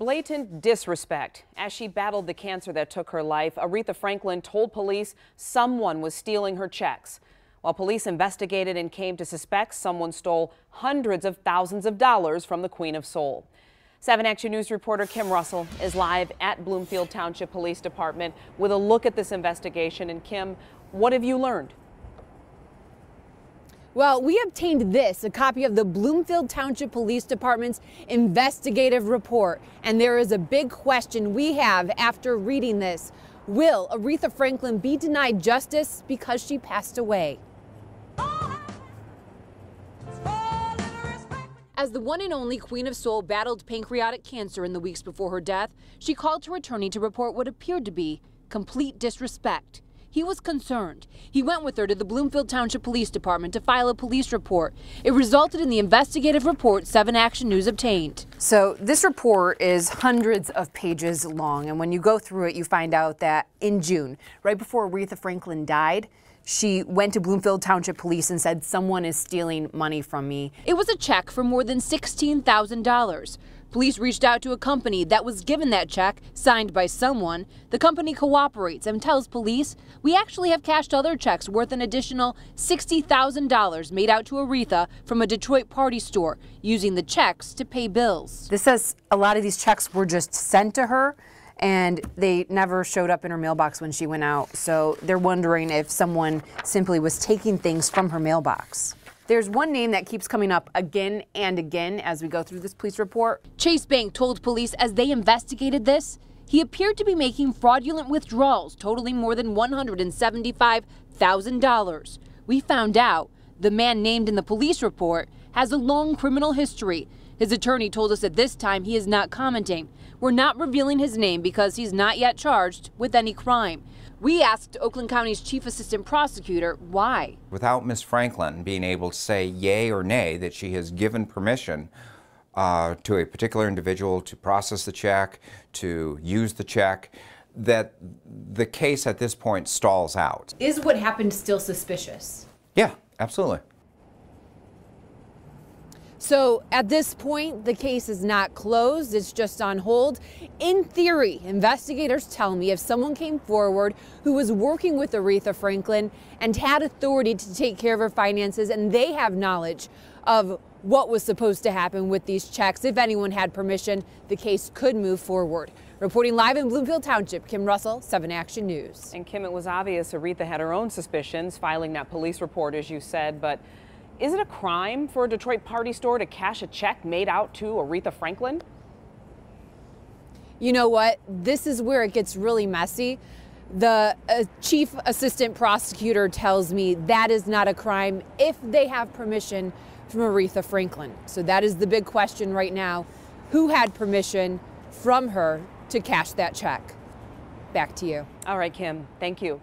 Blatant disrespect. As she battled the cancer that took her life, Aretha Franklin told police someone was stealing her checks. While police investigated and came to suspect someone stole hundreds of thousands of dollars from the Queen of Soul. 7 Action News reporter Kim Russell is live at Bloomfield Township Police Department with a look at this investigation. And Kim, what have you learned? Well, we obtained this, a copy of the Bloomfield Township Police Department's investigative report. And there is a big question we have after reading this. Will Aretha Franklin be denied justice because she passed away? As the one and only Queen of Soul battled pancreatic cancer in the weeks before her death, she called her attorney to report what appeared to be complete disrespect. He was concerned. He went with her to the Bloomfield Township Police Department to file a police report. It resulted in the investigative report 7 Action News obtained. So this report is hundreds of pages long, and when you go through it, you find out that in June, right before Aretha Franklin died, she went to Bloomfield Township Police and said, "Someone is stealing money from me." It was a check for more than $16,000. Police reached out to a company that was given that check, signed by someone. The company cooperates and tells police, "We actually have cashed other checks worth an additional $60,000 made out to Aretha from a Detroit party store, using the checks to pay bills." This says a lot of these checks were just sent to her, and they never showed up in her mailbox when she went out. So they're wondering if someone simply was taking things from her mailbox. There's one name that keeps coming up again and again as we go through this police report. Chase Bank told police as they investigated this, he appeared to be making fraudulent withdrawals totaling more than $175,000. We found out the man named in the police report has a long criminal history. His attorney told us at this time he is not commenting. We're not revealing his name because he's not yet charged with any crime. We asked Oakland County's chief assistant prosecutor why. Without Ms. Franklin being able to say yay or nay that she has given permission to a particular individual to process the check, to use the check, that the case at this point stalls out. Is what happened still suspicious? Yeah, absolutely. So at this point, the case is not closed, it's just on hold. In theory, investigators tell me if someone came forward who was working with Aretha Franklin and had authority to take care of her finances, and they have knowledge of what was supposed to happen with these checks, if anyone had permission, the case could move forward. Reporting live in Bloomfield Township, Kim Russell, 7 Action News. And Kim, it was obvious Aretha had her own suspicions, filing that police report, as you said, but is it a crime for a Detroit party store to cash a check made out to Aretha Franklin? You know what? This is where it gets really messy. The chief assistant prosecutor tells me that is not a crime if they have permission from Aretha Franklin. So that is the big question right now. Who had permission from her to cash that check? Back to you. All right, Kim. Thank you.